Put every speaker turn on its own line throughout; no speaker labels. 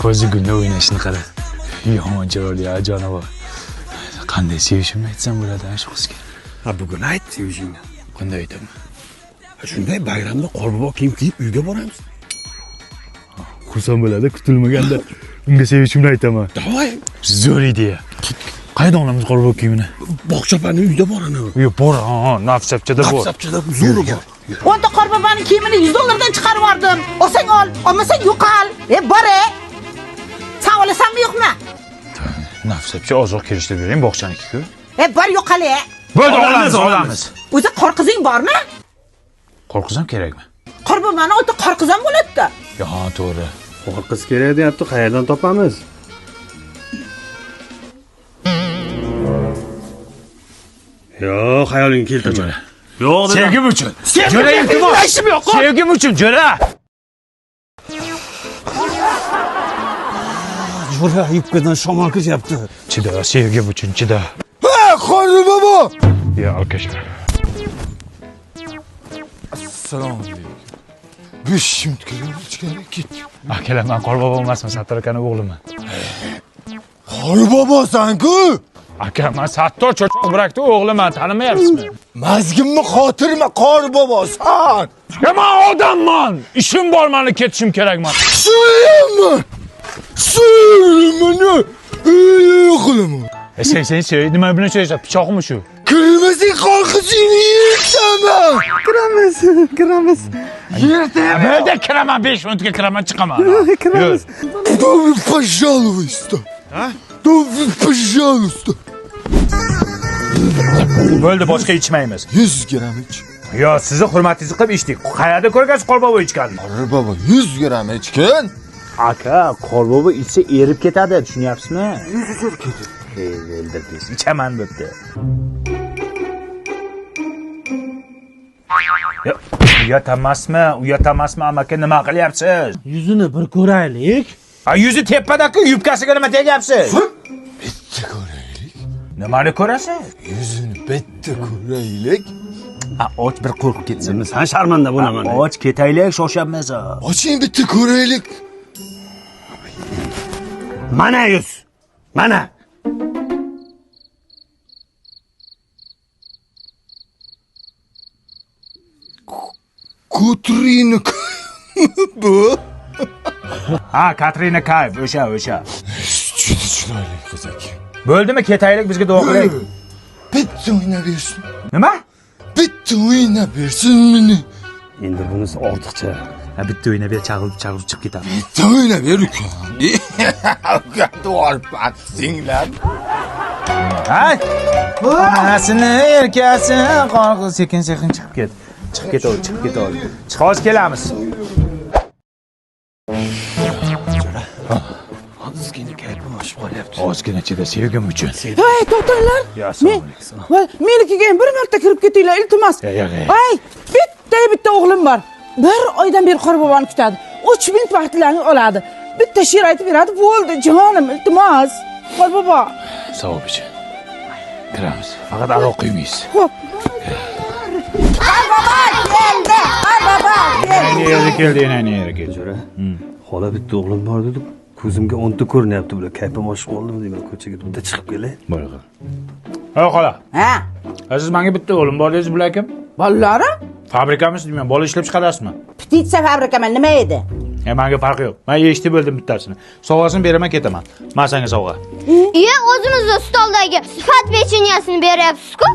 ko'zi gulni o'ynashini qara. Yomon chiroyli jonivorlar. Qanday sevishimni aytsam bo'ladi shu qizga.
Ha, bugun ayt sevishingni.
Qanday aytaman?
Shunday bayramda qorbobo kiyim kiyib uyga boramiz.
Xursand bo'ladi, kutilmaganda unga sevishimni aytaman.
Davay.
Zo'r ideya. Qayda olamiz qorbobo kiyimini?
Bog'chapaning uyida bor ana.
Yo'q, bor, nafsapchada bor.
Nafsapchada zo'ri bor.
O'nta qorboboning kiyimini 100 dollardan chiqarib yubordim. Olsang ol, olmasang yo'qol. Bor-e. Sen olasanmi yo'qmi?
Nafsapcha ozroq kelishtirib bering bog'chaniki-ku.
Bor yo'qol-e.
Bo'ldi, olamiz.
O'zi qor qizing bormi?
Qor qiz ham kerakmi?
Qorboboni o'ta qor qiz ham bo'ladi-da.
Ha, to'g'ri.
Qor qiz kerak deyapti, qayerdan topamiz? Yo'q, xayolingga keltirma. Yo'q,
Sevgim uchun. Jo'ra iltimos. Sevgim uchun, jo'ra.
Jo'ra yubkadan shamol kiryapti.
Chida, sevgim uchun chida.
Ha, qorbobo.
Ya, alkashlar.
Assalomu alaykum. 5 minut kelib ket.
Akalar, men qorbobo emasman, Sattor akaning o'g'liman.
Qorbobosan-ku?
Aka, men Sattor cho'choq burakni o'g'liman, tanimayapsizmi?
Mazgimni xotirma, qorbobosan.
Ya, men odamman. Ishim bor, meni ketishim kerakman.
Suyman. Suyman. Qilaman.
Sen nima bilan so'raysan? Pichoqmi shu?
Kirmasang qor qizingni yertaman.
Kiramiz.
Bo'ldi, kiraman, 5 minutga kiraman, chiqaman.
Kiramiz.
Добро, пожалуйста. Добро, пожалуйста.
Bo'ldi, boshqa ichmaymiz.
100 gram ich.
Yo, sizni hurmatingizni qilib ichdik. Qayerda ko'rgansiz qorbobo ichganini?
Qorbobo 100 gram ichgan.
Aka, qorbobo ichsa erib ketadi, tushunyapsizmi? Erib ketadi. O'ldirdingiz. Ichaman bo'pti. Uyatamasmi, amaki nima qilyapsiz?
Yuzini bir ko'raylik.
Ha, yuzi tepada-ku, yubkasiga nima tegyapsiz?
Bitta ko'raylik.
Nimani ko'rasiz?
Yuzini bitta ko'raylik.
Ha, och bir qo'rqib ketsin.
Sen sharmanda bo'laman.
Och ketaylik, shoshanmasa.
Oching bitta ko'raylik.
Mana yuz. Mana.
Katrina bu.
Ha, Katrina Kayf, o'sha.
Juda chiroyli qiz ekan.
Bo'ldimi, ketaylik, bizga duo qiling.
Bitta o'ynab bersin.
Nima?
Bitta o'ynab bersin meni.
Endi bunisi ortiqcha.
Ha, bitta o'ynab ber, chaqirib chiqib ketadi.
Bitta o'ynab ber uka. Duor patsinglar.
Hay! Onasini erkasi qorqiz sekin chiqib ket. Chiqib ketadi. Chiqoz kelamiz.
Ozgina kayfim oshib qolyapti.
Ozgina chida sevgim uchun.
Hey, to'xtanglar.
Ya, assalomu alaykum.
Menikiga ham bir marta kirib ketinglar, iltimos. Ay, bitta o'g'lim bor. 1 oydan beri qorboboni kutadi. 3 minut vaqtlarini oladi. Bitta she'r aytib beradi, bo'ldi, jonim, iltimos. Qorbobo.
Savob uchun. Kiramiz. Faqat aroq quymaysiz.
Xo'p. Qorbobo keldi. Qorbobo keldi.
Keldi.
Jo'ra. Xola bitta o'g'lim bor dedi. Ko'zimga 10 ta ko'rinyapti bular. Kayfim oshib qoldimi deyman, ko'chaga bitta chiqib kelay.
Bo'ldi. Ha, xola.
Ha.
Siz menga bitta o'g'lim bor dedingiz, bular kim?
Bolalarim?
Fabrikamisiz deyman, bola ishlab chiqarasizmi?
Pititsa fabrikaman, nima edi?
Menga farqi yo'q. Men eshitib bo'ldim bittasini. Sovg'asini beraman, ketaman. Men senga sovg'a.
O'zimizda stoldagi sifat pechenyasini beryapsiz-ku?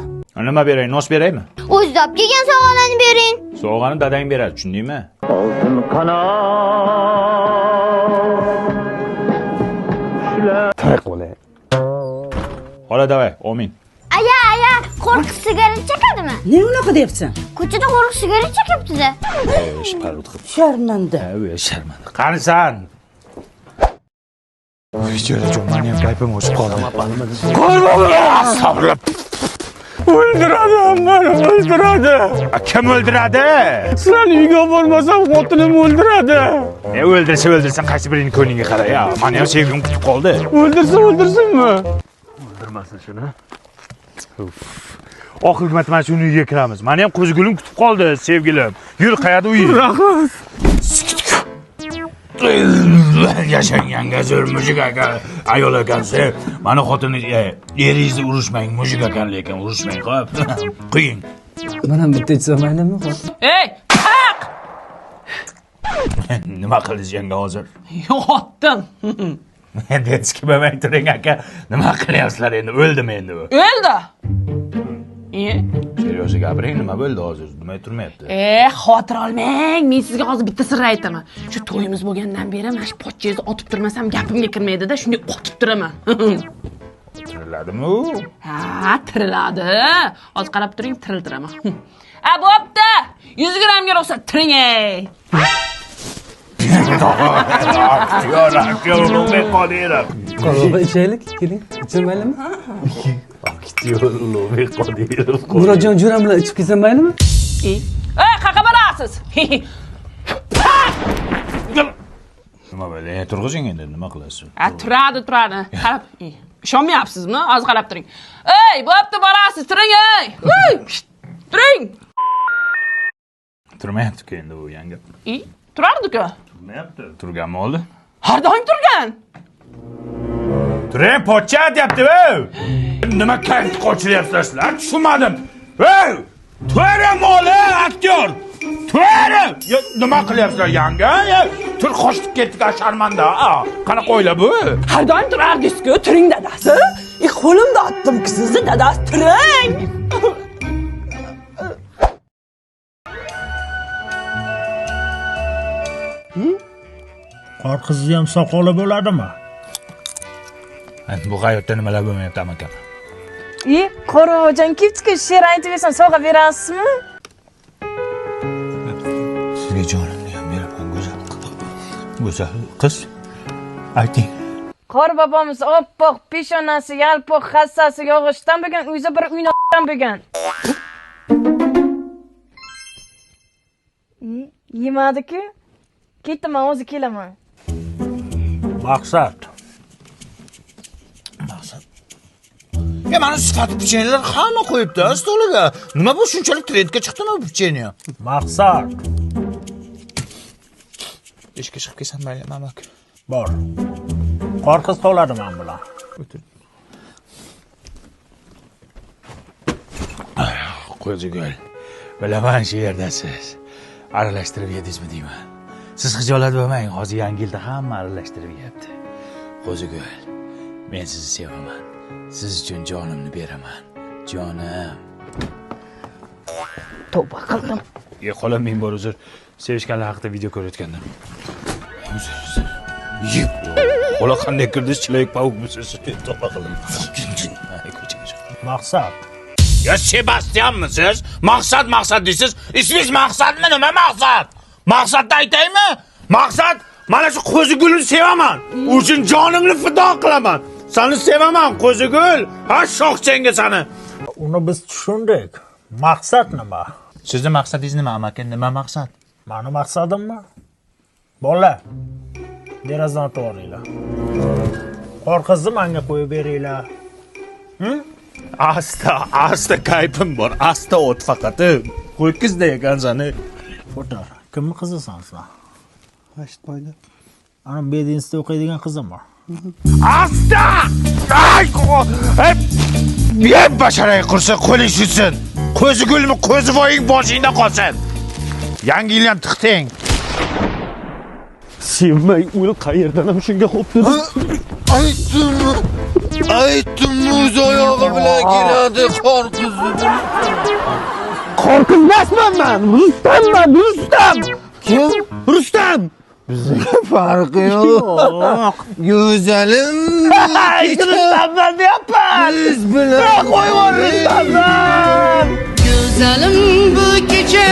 Nima beray? Nos beraymi?
O'zida olib kelgan sovg'alarni bering.
Sovg'ani dadang beradi, tushundingmi?
Oltin qanot.
Tariq bo'lay.
Xola, davay, amin.
Aya, qo'rqib sigaret chekadimi?
Ne unaqa deyapsan?
Ko'chada qo'rqib sigaret chekyapti-da.
Sharmanda.
Sharmanda. Qanisan? Jo'rajon, meni ham kayfim o'sib qoldi. Qorbobo! Sabr. O'ldiradi, meni o'ldiradi. Kim o'ldiradi? Sizlarni uyga bormasam, xotinim o'ldiradi. O'ldirsa, qaysi birini ko'nglingga qara. Ya, meni ham sevgim kutib qoldi. O'ldirsinmi?
O'ldirmasin shuni.
Oxirgi marta mana shu uyga kiramiz. Meni ham qo'zgulim kutib qoldi, sevgilim. Yur, qayerda uy? Rahmat. Yashanganga zo'r mujik aka, ayol ekansiz. Mana xotini eringizni urushmang, mujik ekan lekin urushmang, xo'p. Qo'ying.
Mana bitta ichsa maylimi?
Ey, haq!
Nima qilasiz yanga hozir?
Yo'qotdim.
Endi hech kim bo'lmay turing aka. Nima qilyapsizlar endi? O'ldimi endi u?
O'ldi.
Seryoz gapiring, nima bo'ldi hozir? Nima turmayapti?
Xotir olmang. Men sizga hozir bitta sir aytaman. Shu to'yimiz bo'lgandan beri mana shu pochchangizni otib turmasam gapimga kirmaydi-da, shunday otib turaman.
Tiriladimi u?
Ha, tiriladi. Hozir qarab turing, tiriltiraman. Bo'pti. 100 grammga ruxsat tiring ey.
Ulug'bek Qodirov.
Qolib ichaylik, keling. Ichsa maylimi?
Ulug'bek Qodirov.
Murodjon jo'ram bilan ichib kelsa maylimi?
Qaqa borasiz?
Nima bo'ldi? Turg'izing endi, nima qilasiz?
Turadi. Qarab, ishonmayapsizmi? Hozir qarab turing. Ey, bo'pti, borasiz, turing ey. Turing.
Turmayapti-ku endi u yanga.
Turardi-ku.
Turmayapti. Turganmi oldi?
Har doim turgan.
Turing, pochcha deyapti-ku. Nima kayf qochiryapsizlar sizlar? Tushunmadim. Ey! Turing moli, aktyor. Turing! Nima qilyapsizlar yanga? Tur qochib ketdik sharmanda. Qanaqa o'yla bu?
Har doim turardingiz-ku, turing dadasi. Qo'limda otdim-ku sizni dadasi, turing.
Qor qizni ham soqoli bo'ladimi?
Bu hayotda nimalar bo'lmayapti amaka?
Qo'rg'ojon kipchika she'r aytib bersan sovg'a berasizmi?
Sizga jonimni ham beraman, go'zal. Go'zal qiz. Ayting.
Qor bobomiz oppoq, peshonasi yalpoq, hassasi yog'ochdan bo'lgan, o'zi bir uynodan bo'lgan. Yemadi-ku. Ketaman, o'zi kelaman.
Maqsad.
Mana sifatli pechenyelar hamma qo'yibdi stoliga. Nima bu shunchalik trendga chiqdimi bu pechenye?
Maqsad.
Ishga chiqib kelsan mayli, mamak.
Bor. Qor qiz qoladi men bilan.
Qo'zigo'l. Bilaman shu yerdasiz. Aralashtirib yedingizmi deyman. Siz xijolat bo'lmang, hozir yangi yilda hamma aralashtirib yeyapti. Qo'zigo'l, men sizni sevaman. Siz uchun jonimni beraman. Jonim.
Tavba qildim.
Xolam men bor uzr. Sevishganlar haqida video ko'rayotgandim. Uzr. Xola qanday kirdingiz? Chilayib pavukmisiz? Tavba qildim.
Maqsad.
Ya Sebastianmisiz? Maqsad deysiz. Ismingiz Maqsadmi? Nima maqsad? Maqsadni aytaymi? Maqsad mana shu Qo'zigulni sevaman. U uchun jonimni fido qilaman. Seni sevaman Qo'zigul. Ha, shoxchangga seni.
Uni biz tushundik. Maqsad nima?
Sizni maqsadingiz nima, amaki? Nima maqsad?
Mani maqsadimmi? Bola. Derazani to'g'ringlar. Qor qizni menga qo'yib beringlar.
Asta kayfim bor. Asta o't faqat. Qo'ykizda ekansan.
O'tar. Kimni qizisan sen?
Eshitmaydi.
Ana bedinstda o'qiydigan qizim bor.
Asta! Ay, basharay qursa qo'ling shutsin. Qo'zigulmi, qo'zivoying boshingda qolsin. Yangi yil ham tiqting.
Sevmay o'l qayerdan ham shunga xo'p dedi.
Aytdim o'z oyog'i bilan keladi qor qizi.
Qor qizmasman men. Rustam.
Kim?
Rustam.
Bizga farqi yo'q. Go'zalim.
Rustamdan deyapman.
Biz bilan
Qo'yib Rustamdan.
Güzelim bu gece